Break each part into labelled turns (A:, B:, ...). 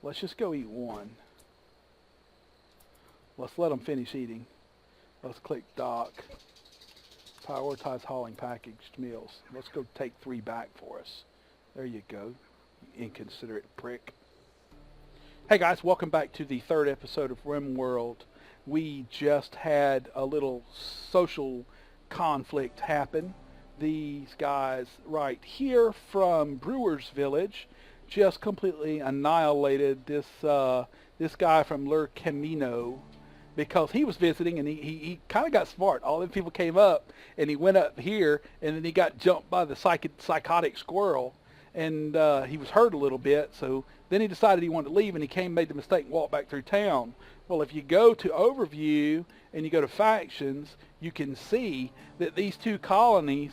A: Let's just go eat one. Let's let them finish eating. Let's click dock. Prioritize hauling packaged meals. Let's go take 3 back for us. There you go, you inconsiderate prick. Hey guys, welcome back to the 3rd episode of Rimworld. We just had a little social conflict happen. These guys right here from Brewer's Village just completely annihilated this guy from Lur Camino, because he was visiting and he kind of got smart. All them people came up and he went up here and then he got jumped by the psychotic squirrel, and he was hurt a little bit. So then he decided he wanted to leave, and he made the mistake and walked back through town. Well, if you go to overview and you go to factions, you can see that these 2 colonies,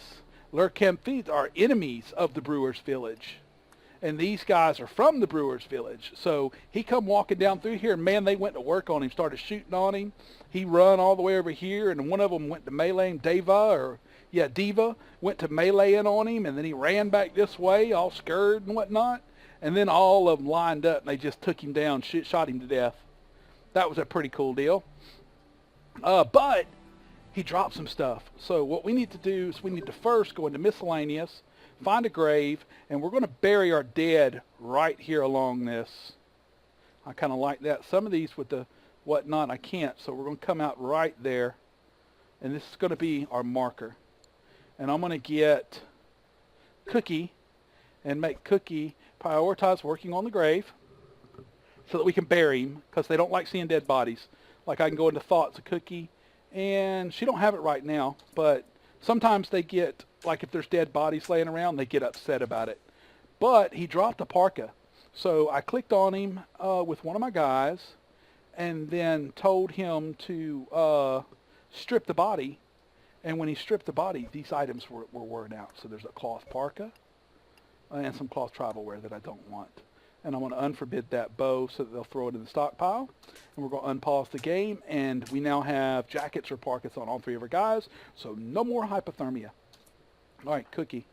A: Lur Camphith, are enemies of the Brewer's Village. And these guys are from the Brewer's Village. So he come walking down through here, and man, they went to work on him, started shooting on him. He run all the way over here, and one of them went to melee him, Diva, went to meleeing on him, and then he ran back this way, all scared and whatnot. And then all of them lined up, and they just took him down, shot him to death. That was a pretty cool deal. But he dropped some stuff. So what we need to do is we need to first go into miscellaneous, find a grave, and we're going to bury our dead right here along this. I kind of like that. Some of these with the whatnot I can't, so we're going to come out right there, and this is going to be our marker. And I'm going to get Cookie and make Cookie prioritize working on the grave so that we can bury him, because they don't like seeing dead bodies. Like, I can go into thoughts of Cookie, and she don't have it right now, but sometimes they get, like if there's dead bodies laying around, they get upset about it. But he dropped a parka. So I clicked on him with one of my guys and then told him to strip the body. And when he stripped the body, these items were worn out. So there's a cloth parka and some cloth tribal wear that I don't want. And I'm going to unforbid that bow so that they'll throw it in the stockpile. And we're going to unpause the game. And we now have jackets or parkas on all 3 of our guys. So no more hypothermia. All right, Cookie.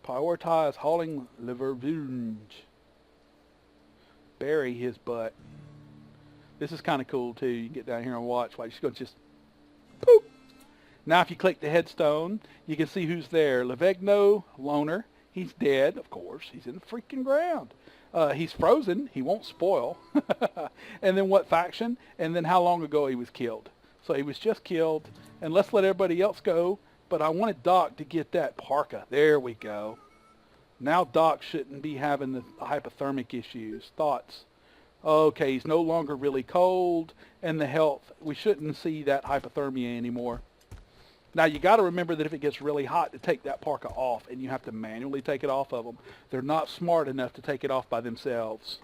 A: Prioritize hauling livervunge. Bury his butt. This is kind of cool too. You can get down here and watch. Like, she's going to just poop. Now if you click the headstone, you can see who's there. Levegno, loner. He's dead, of course. He's in the freaking ground. He's frozen. He won't spoil. And then what faction? And then how long ago he was killed. So he was just killed. And let's let everybody else go. But I wanted Doc to get that parka. There we go. Now Doc shouldn't be having the hypothermic issues. Thoughts. Okay, he's no longer really cold. And the health. We shouldn't see that hypothermia anymore. Now you got to remember that if it gets really hot, to take that parka off, and you have to manually take it off of them. They're not smart enough to take it off by themselves.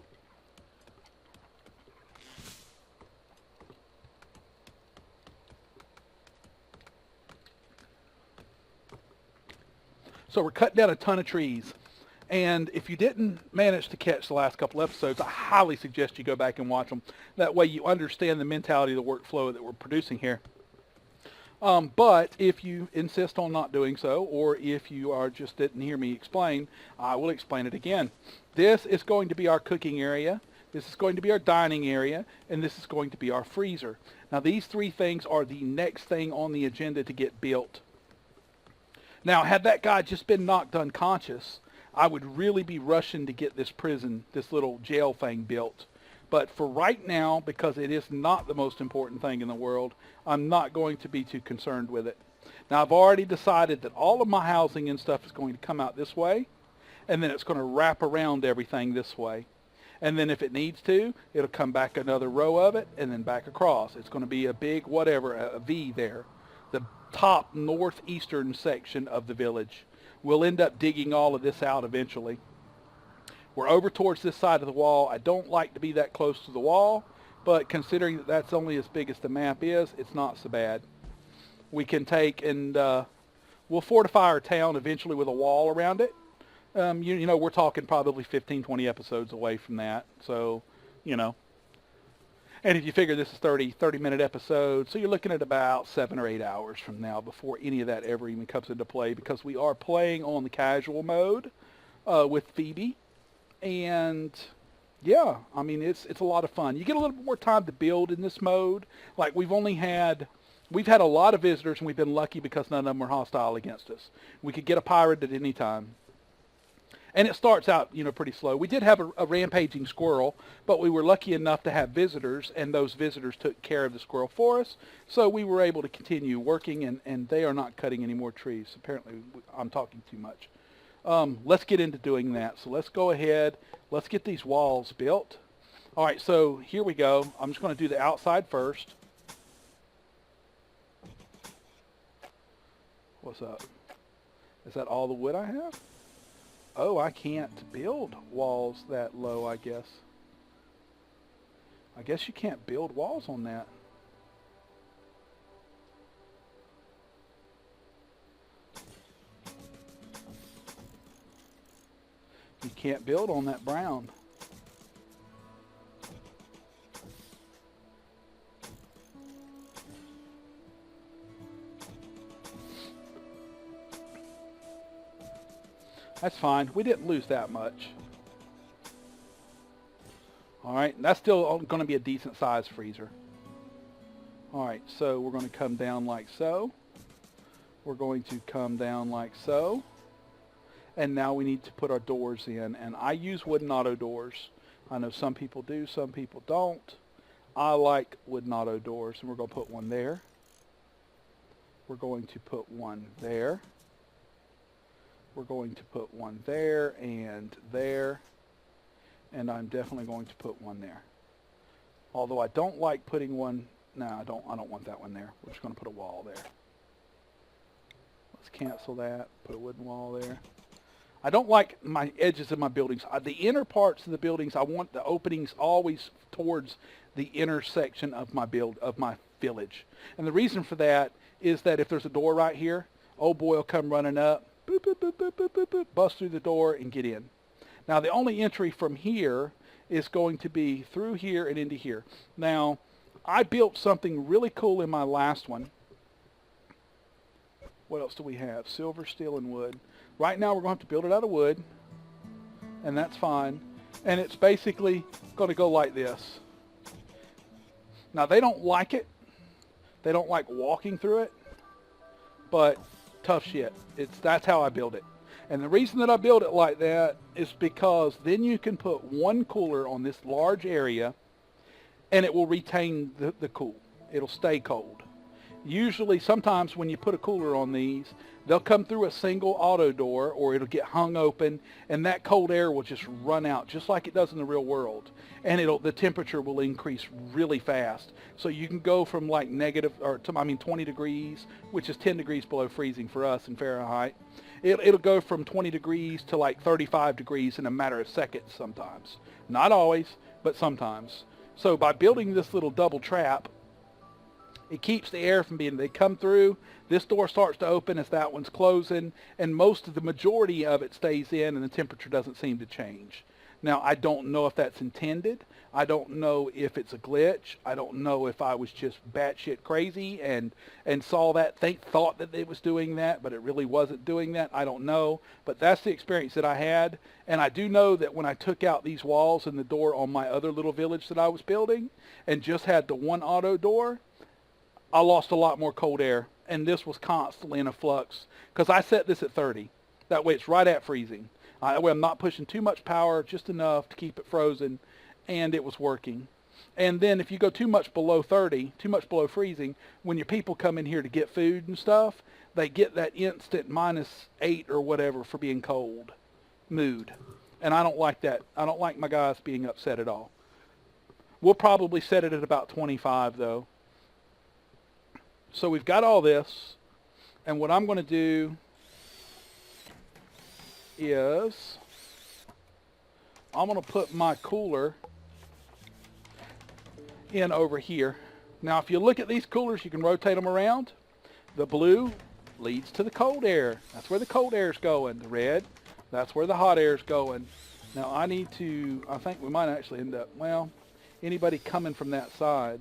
A: So we're cutting down a ton of trees. And if you didn't manage to catch the last couple episodes, I highly suggest you go back and watch them. That way you understand the mentality of the workflow that we're producing here. But if you insist on not doing so, or if you just didn't hear me explain, I will explain it again. This is going to be our cooking area. This is going to be our dining area. And this is going to be our freezer. Now these 3 things are the next thing on the agenda to get built. Now had that guy just been knocked unconscious, I would really be rushing to get this prison, this little jail thing built. But for right now, because it is not the most important thing in the world, I'm not going to be too concerned with it. Now, I've already decided that all of my housing and stuff is going to come out this way, and then it's going to wrap around everything this way. And then if it needs to, it'll come back another row of it, and then back across. It's going to be a big whatever, a V there. The top northeastern section of the village. We'll end up digging all of this out eventually. We're over towards this side of the wall. I don't like to be that close to the wall, but considering that that's only as big as the map is, it's not so bad. We can take and we'll fortify our town eventually with a wall around it. You know, we're talking probably 15, 20 episodes away from that. So, you know. And if you figure this is 30-minute episode, so you're looking at about 7 or 8 hours from now before any of that ever even comes into play, because we are playing on the casual mode with Phoebe. And Yeah, I mean it's a lot of fun. You get a little bit more time to build in this mode. Like we've had a lot of visitors, and we've been lucky because none of them were hostile against us. We could get a pirate at any time. And it starts out, pretty slow. We did have a rampaging squirrel, but we were lucky enough to have visitors, and those visitors took care of the squirrel for us. So we were able to continue working, and they are not cutting any more trees. Apparently, I'm talking too much. Let's get into doing that. So let's go ahead. Let's get these walls built. All right, so here we go. I'm just going to do the outside first. What's up? Is that all the wood I have? Oh, I can't build walls that low, I guess. I guess you can't build walls on that. You can't build on that brown. That's fine. We didn't lose that much. All right, that's still going to be a decent size freezer. All right, so we're going to come down like so. We're going to come down like so. And now we need to put our doors in. And I use wooden auto doors. I know some people do, some people don't. I like wooden auto doors, and we're going to put one there. We're going to put one there. We're going to put one there and there. And I'm definitely going to put one there. Although I don't like putting one, no, I don't want that one there. We're just going to put a wall there. Let's cancel that, put a wooden wall there. I don't like my edges of my buildings. The inner parts of the buildings, I want the openings always towards the intersection of my village. And the reason for that is that if there's a door right here, old boy will come running up, boop, boop, boop, boop, boop, boop, boop, bust through the door and get in. Now the only entry from here is going to be through here and into here. Now I built something really cool in my last one. What else do we have? Silver, steel, and wood. Right now we're going to have to build it out of wood, and that's fine. And it's basically going to go like this. Now they don't like it. They don't like walking through it, but tough shit. That's how I build it. And the reason that I build it like that is because then you can put one cooler on this large area, and it will retain the cool. It'll stay cold. Usually, sometimes when you put a cooler on these, they'll come through a single auto door, or it'll get hung open, and that cold air will just run out, just like it does in the real world. And the temperature will increase really fast. So you can go from like 20 degrees, which is 10 degrees below freezing for us in Fahrenheit. It'll go from 20 degrees to like 35 degrees in a matter of seconds sometimes. Not always, but sometimes. So by building this little double trap, it keeps the air from they come through, this door starts to open as that one's closing, and the majority of it stays in, and the temperature doesn't seem to change. Now, I don't know if that's intended. I don't know if it's a glitch. I don't know if I was just batshit crazy and saw that, thought that it was doing that, but it really wasn't doing that. I don't know, but that's the experience that I had. And I do know that when I took out these walls and the door on my other little village that I was building and just had the one auto door, I lost a lot more cold air, and this was constantly in a flux because I set this at 30. That way it's right at freezing. That way I'm not pushing too much power, just enough to keep it frozen, and it was working. And then if you go too much below 30, too much below freezing, when your people come in here to get food and stuff, they get that instant -8 or whatever for being cold mood. And I don't like that. I don't like my guys being upset at all. We'll probably set it at about 25 though. So we've got all this, and what I'm going to do is I'm going to put my cooler in over here. Now if you look at these coolers, you can rotate them around. The blue leads to the cold air. That's where the cold air is going. The red, that's where the hot air is going. Now I think we might actually end up, well, anybody coming from that side,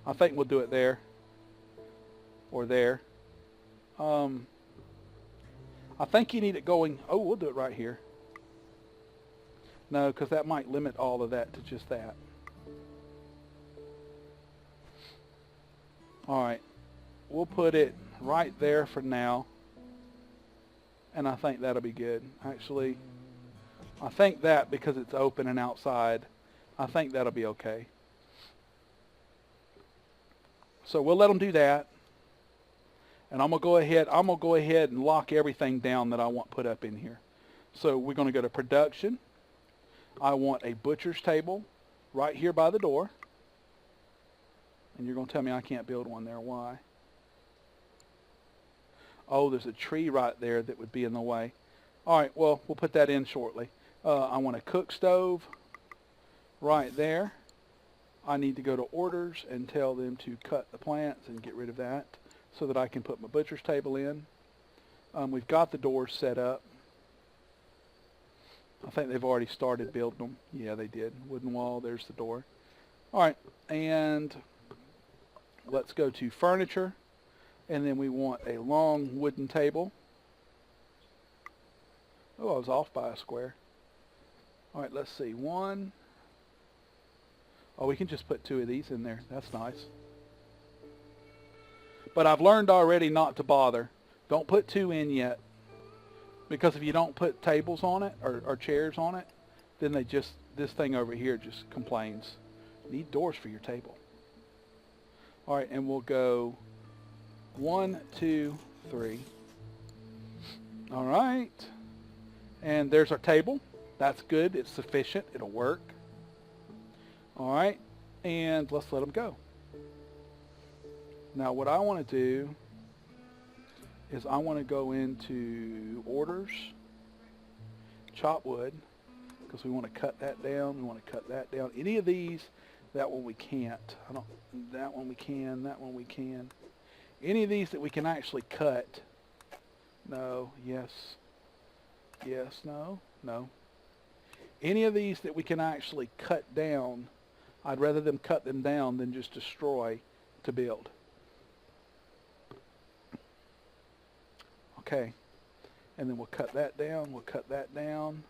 A: I think we'll do it there or there. I think you need it going, we'll do it right here. No, because that might limit all of that to just that. Alright, we'll put it right there for now. And I think that'll be good. Actually, I think that because it's open and outside, I think that'll be okay. So we'll let them do that. And I'm gonna go ahead and lock everything down that I want put up in here. So we're gonna go to production. I want a butcher's table right here by the door. And you're gonna tell me I can't build one there. Why? Oh, there's a tree right there that would be in the way. All right, well, we'll put that in shortly. I want a cook stove right there. I need to go to orders and tell them to cut the plants and get rid of that so that I can put my butcher's table in. We've got the doors set up. I think they've already started building them. Yeah, they did. Wooden wall, there's the door. All right, and let's go to furniture. And then we want a long wooden table. Oh, I was off by a square. All right, let's see. One. Oh, we can just put 2 of these in there. That's nice. But I've learned already not to bother. Don't put 2 in yet. Because if you don't put tables on it or chairs on it, then this thing over here just complains. You need doors for your table. All right, and we'll go 1, 2, 3. All right. And there's our table. That's good. It's sufficient. It'll work. All right. And let's let them go. Now what I want to do is I want to go into orders, chop wood, because we want to cut that down. We want to cut that down. Any of these, that one we can't. That one we can. That one we can. Any of these that we can actually cut. No, yes, yes, no, no. Any of these that we can actually cut down, I'd rather them cut them down than just destroy to build. Okay, and then we'll cut that down, we'll cut that down.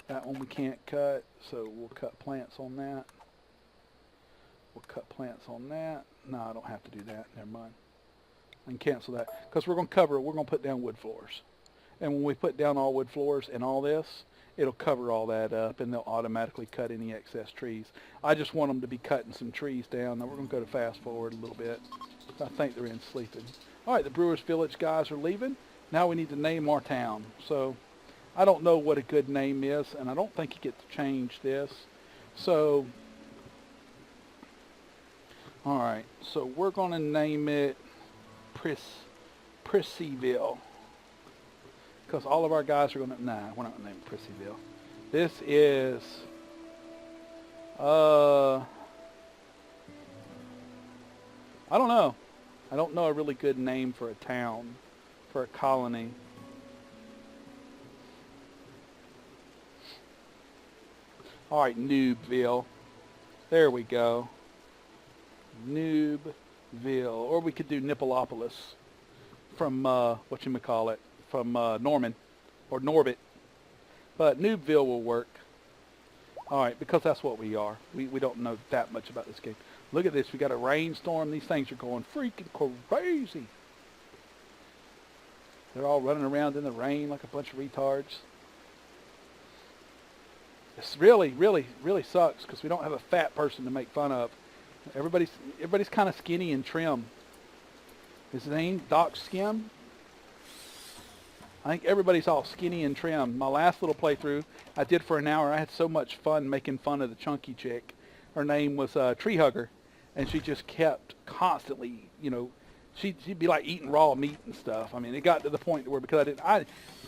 A: That one we can't cut, so we'll cut plants on that. We'll cut plants on that. No, I don't have to do that, never mind. And cancel that, because we're going to put down wood floors. And when we put down all wood floors and all this, it'll cover all that up, and they'll automatically cut any excess trees. I just want them to be cutting some trees down. Now we're going to go to fast forward a little bit. I think they're in sleeping. All right, the Brewers Village guys are leaving. Now we need to name our town. So I don't know what a good name is, and I don't think you get to change this. So, all right, so we're going to name it Prissyville, because all of our guys are going to, nah, we're not going to name it Prissyville. This is, I don't know. I don't know a really good name for a town, for a colony. All right, Noobville. There we go. Noobville. Or we could do Nippolopolis from, whatchamacallit, from Norman or Norbit. But Noobville will work. All right, because that's what we are. We don't know that much about this game. Look at this. We got a rainstorm. These things are going freaking crazy. They're all running around in the rain like a bunch of retards. This really, really, really sucks because we don't have a fat person to make fun of. Everybody's kind of skinny and trim. His name, Doc Skim. I think everybody's all skinny and trim. My last little playthrough I did for an hour. I had so much fun making fun of the chunky chick. Her name was Tree Hugger, and she just kept constantly, you know, she'd be like eating raw meat and stuff. I mean, it got to the point where because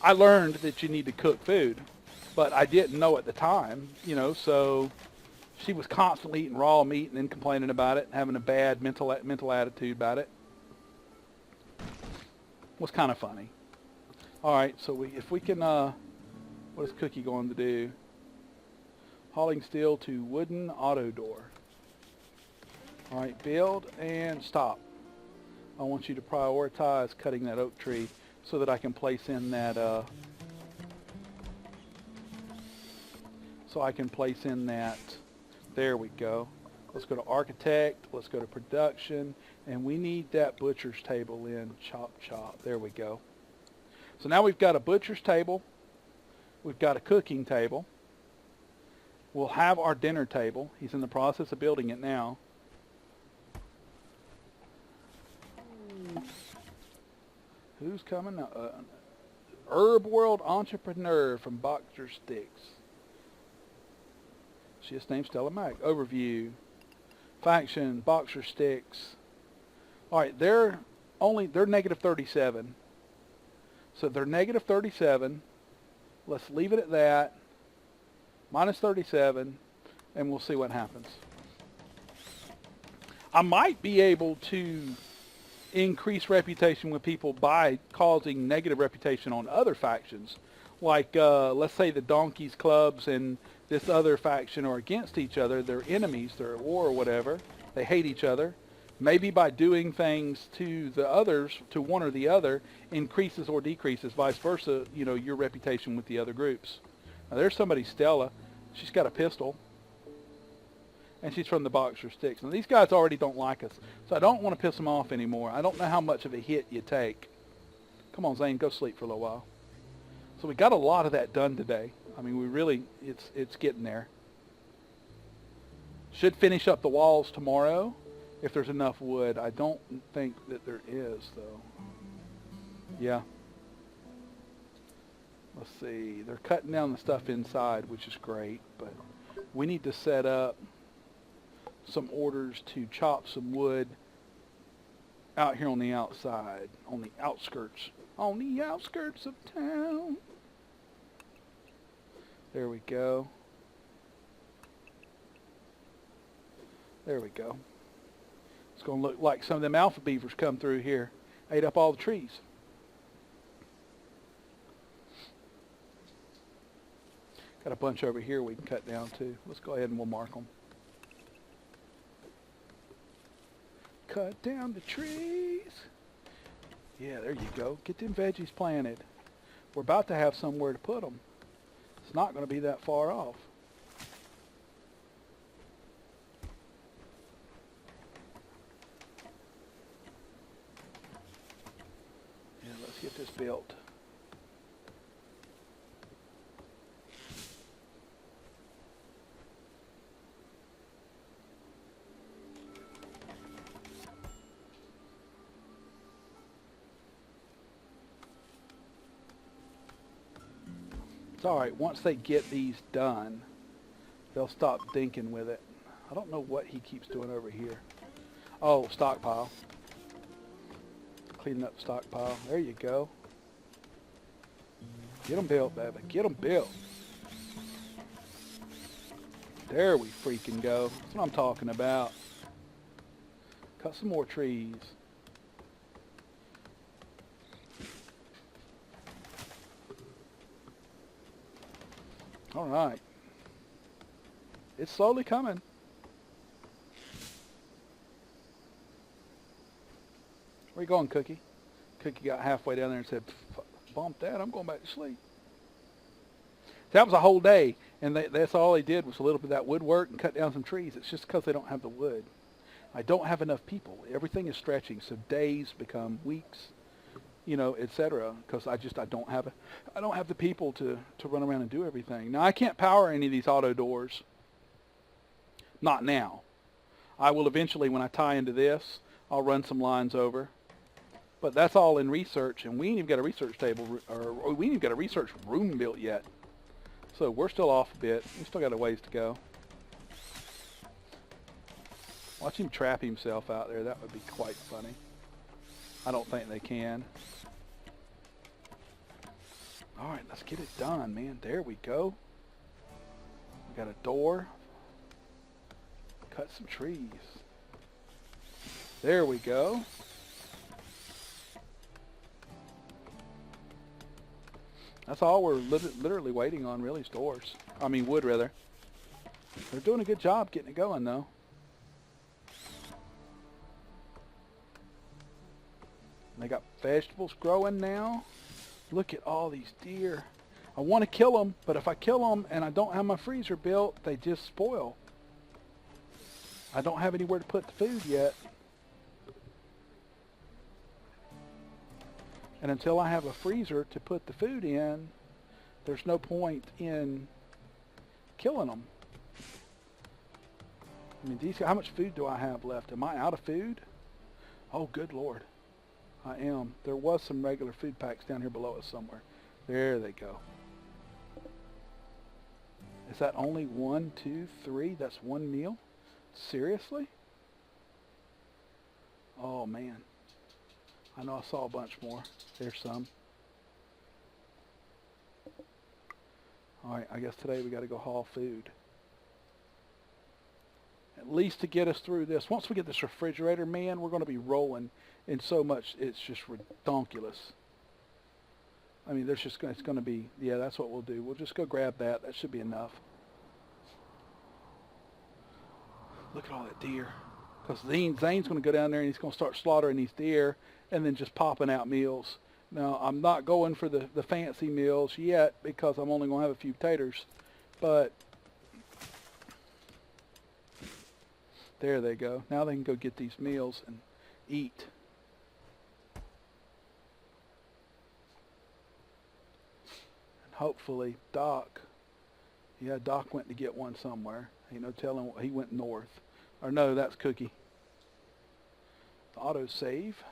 A: I learned that you need to cook food, but I didn't know at the time, you know, so she was constantly eating raw meat and then complaining about it and having a bad mental attitude about it. It was kind of funny. All right, so if we can, what is Cookie going to do? Hauling steel to wooden auto door. All right, build and stop. I want you to prioritize cutting that oak tree so that I can place in that so I can place in that. There we go. Let's go to architect. Let's go to production. And we need that butcher's table in. Chop, chop. There we go. So now we've got a butcher's table. We've got a cooking table. We'll have our dinner table. He's in the process of building it now. Who's coming? Herb World Entrepreneur from Boxer Sticks. She is named Stella Mac. Overview. Faction. Boxer Sticks. Alright, they're negative 37. So they're negative 37. Let's leave it at that. Minus 37. And we'll see what happens. I might be able to increase reputation with people by causing negative reputation on other factions. Like, let's say the Donkeys Clubs and this other faction are against each other. They're enemies. They're at war or whatever. They hate each other. Maybe by doing things to the others, to one or the other, increases or decreases, vice versa, you know, your reputation with the other groups. Now, there's somebody, Stella. She's got a pistol. And she's from the Boxer Sticks. Now, these guys already don't like us, so I don't want to piss them off anymore. I don't know how much of a hit you take. Come on, Zane, go sleep for a little while. So we got a lot of that done today. I mean, we really, it's getting there. Should finish up the walls tomorrow if there's enough wood. I don't think that there is, though. Yeah. Let's see. They're cutting down the stuff inside, which is great, but we need to set up some orders to chop some wood out here on the outside, on the outskirts of town. There we go. There we go. It's going to look like some of them alpha beavers come through here, ate up all the trees. Got a bunch over here we can cut down too. Let's go ahead and we'll mark them. Cut down the trees. Yeah, there you go. Get them veggies planted. We're about to have somewhere to put them. It's not going to be that far off. Yeah, let's get this built. It's alright, once they get these done, they'll stop thinking with it. I don't know what he keeps doing over here. Oh, stockpile. Cleaning up the stockpile. There you go. Get them built, baby. Get them built. There we freaking go. That's what I'm talking about. Cut some more trees. All right. It's slowly coming. Where you going, Cookie? Cookie got halfway down there and said, bump that, I'm going back to sleep. That was a whole day, and that's all they did was a little bit of that woodwork and cut down some trees. It's just because they don't have the wood. I don't have enough people. Everything is stretching, so days become weeks, you know, etc. Because I don't have the people to run around and do everything. Now I can't power any of these auto doors. Not now. I will eventually, when I tie into this, I'll run some lines over. But that's all in research, and we ain't even got a research table, or we ain't even got a research room built yet. So we're still off a bit. We still got a ways to go. Watch him trap himself out there. That would be quite funny. I don't think they can. All right, let's get it done, man. There we go. We got a door. Cut some trees. There we go. That's all we're literally waiting on, really, is doors. I mean, wood, rather. They're doing a good job getting it going, though. They got vegetables growing now. Look at all these deer. I want to kill them, but if I kill them and I don't have my freezer built, they just spoil. I don't have anywhere to put the food yet. And until I have a freezer to put the food in, there's no point in killing them. I mean, how much food do I have left? Am I out of food? Oh, good Lord. I am. There was some regular food packs down here below us somewhere. There they go. Is that only 1, 2, 3? That's one meal? Seriously? Oh, man. I know I saw a bunch more. There's some. Alright, I guess today we got to go haul food. At least to get us through this. Once we get this refrigerator, man, we're going to be rolling in so much, it's just redonkulous. I mean, there's just, it's going to be, yeah, that's what we'll do. We'll just go grab that. That should be enough. Look at all that deer. Because Zane's going to go down there and he's going to start slaughtering these deer and then just popping out meals. Now, I'm not going for the fancy meals yet because I'm only going to have a few taters. But there they go. Now they can go get these meals and eat. And hopefully Doc, yeah, Doc went to get one somewhere. Ain't no telling, he went north. Or no, that's Cookie. Auto save.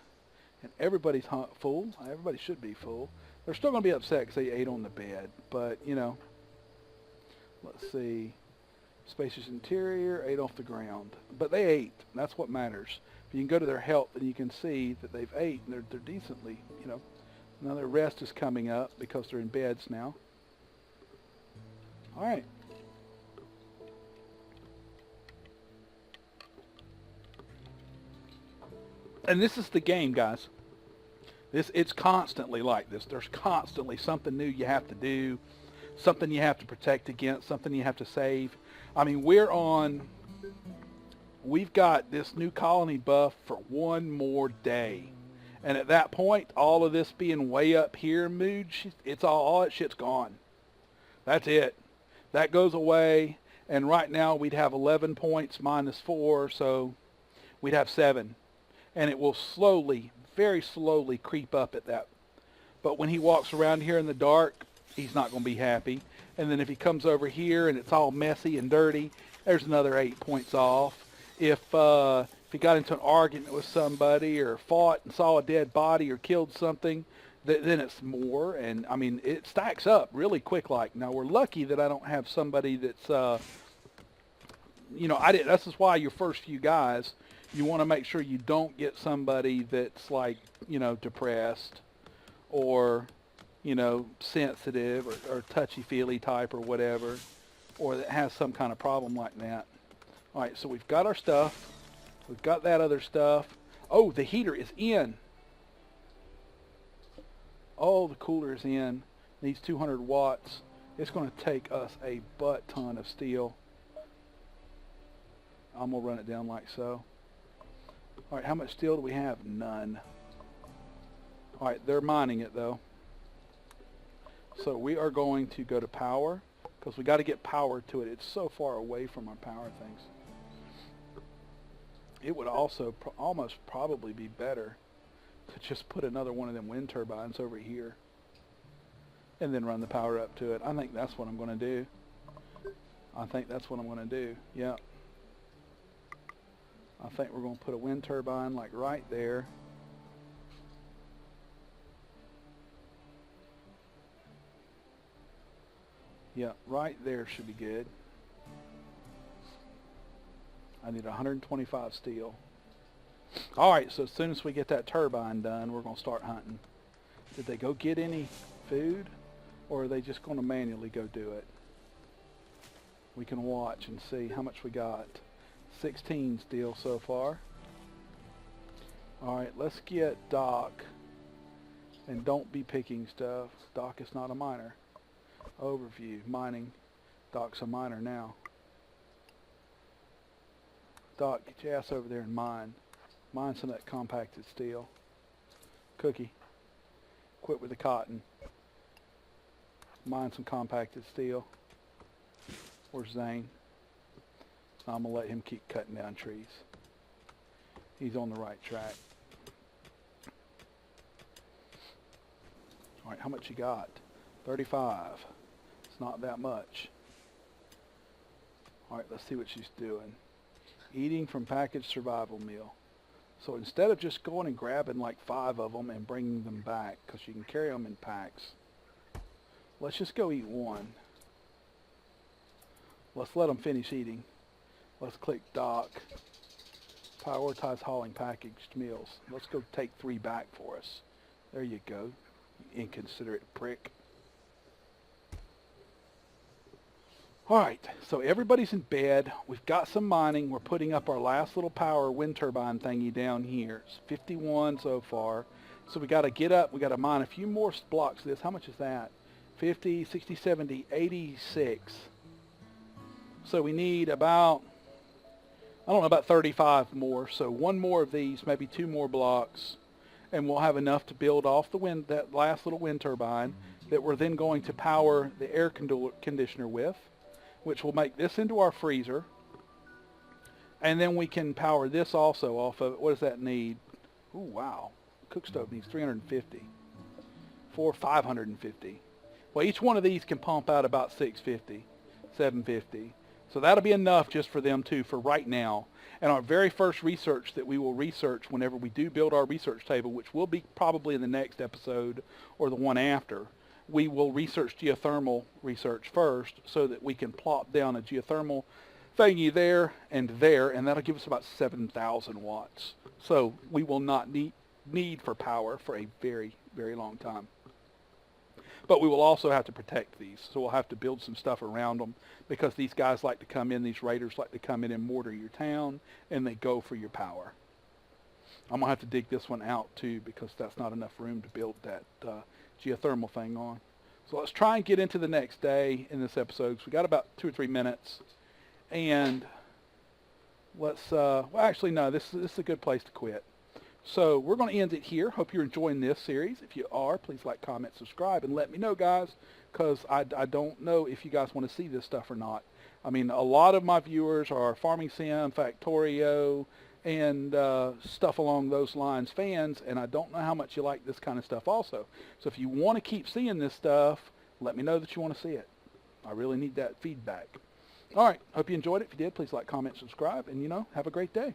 A: And everybody's full. Everybody should be full. They're still going to be upset because they ate on the bed. But, you know, let's see. Spacious interior, ate off the ground. But they ate. That's what matters. If you can go to their health and you can see that they've ate and they're decently, you know. Now their rest is coming up because they're in beds now. All right. And this is the game, guys. It's constantly like this. There's constantly something new you have to do, something you have to protect against, something you have to save. I mean, we've got this new colony buff for one more day. And at that point, all of this being way up here mood, it's all that shit's gone. That's it. That goes away. And right now we'd have 11 points minus 4, so we'd have 7. And it will slowly, very slowly creep up at that. But when he walks around here in the dark, he's not going to be happy. And then if he comes over here and it's all messy and dirty, there's another 8 points off. If he got into an argument with somebody or fought and saw a dead body or killed something, then it's more. And, I mean, it stacks up really quick like. Now, we're lucky that I don't have somebody that's, you know, this is why your first few guys, you want to make sure you don't get somebody that's like, you know, depressed or, you know, sensitive or touchy-feely type or whatever, or that has some kind of problem like that. All right, so we've got our stuff. We've got that other stuff. Oh, the heater is in. Oh, the cooler is in. Needs 200 watts. It's going to take us a butt ton of steel. I'm going to run it down like so. All right, how much steel do we have? None. All right, they're mining it, though. So we are going to go to power, because we got to get power to it. It's so far away from our power things. It would also almost probably be better to just put another one of them wind turbines over here and then run the power up to it. I think that's what I'm going to do. I think that's what I'm going to do. Yeah. I think we're going to put a wind turbine like right there. Yeah, right there should be good. I need 125 steel. Alright, so as soon as we get that turbine done, we're going to start hunting. Did they go get any food? Or are they just going to manually go do it? We can watch and see how much we got. 16 steel so far. Alright, let's get Doc. And don't be picking stuff. Doc is not a miner. Overview, mining. Doc's a miner now. Doc, get your ass over there and mine. Mine some of that compacted steel. Cookie, quit with the cotton. Mine some compacted steel. Where's Zane? I'm going to let him keep cutting down trees. He's on the right track. Alright, how much you got? 35. It's not that much. Alright, let's see what she's doing. Eating from packaged survival meal. So instead of just going and grabbing like 5 of them and bringing them back, because you can carry them in packs, let's just go eat 1. Let's let them finish eating. Let's click dock. Prioritize hauling packaged meals. Let's go take 3 back for us. There you go, you inconsiderate prick. Alright, so everybody's in bed. We've got some mining. We're putting up our last little power wind turbine thingy down here. It's 51 so far. So we got to get up. We got to mine a few more blocks of this. How much is that? 50, 60, 70, 86. So we need about, I don't know, about 35 more. So 1 more of these, maybe 2 more blocks, and we'll have enough to build off the wind, that last little wind turbine that we're then going to power the air conditioner with, which will make this into our freezer. And then we can power this also off of it. What does that need? Ooh, wow. Cook stove needs 350. 550. Well, each one of these can pump out about 650, 750. So that'll be enough just for them too for right now. And our very first research that we will research whenever we do build our research table, which will be probably in the next episode or the one after, we will research geothermal research first so that we can plop down a geothermal thingy there, and that'll give us about 7,000 watts. So we will not need for power for a very, very long time. But we will also have to protect these, so we'll have to build some stuff around them because these guys like to come in, these raiders like to come in and mortar your town, and they go for your power. I'm going to have to dig this one out too because that's not enough room to build that geothermal thing on. So let's try and get into the next day in this episode because we got about 2 or 3 minutes. And let's, well actually no, this is a good place to quit. So we're going to end it here. Hope you're enjoying this series. If you are, please like, comment, subscribe, and let me know, guys, because I don't know if you guys want to see this stuff or not. I mean, a lot of my viewers are Farming Sim, Factorio, and stuff along those lines fans, and I don't know how much you like this kind of stuff also. So if you want to keep seeing this stuff, let me know that you want to see it. I really need that feedback. All right, hope you enjoyed it. If you did, please like, comment, subscribe, and, have a great day.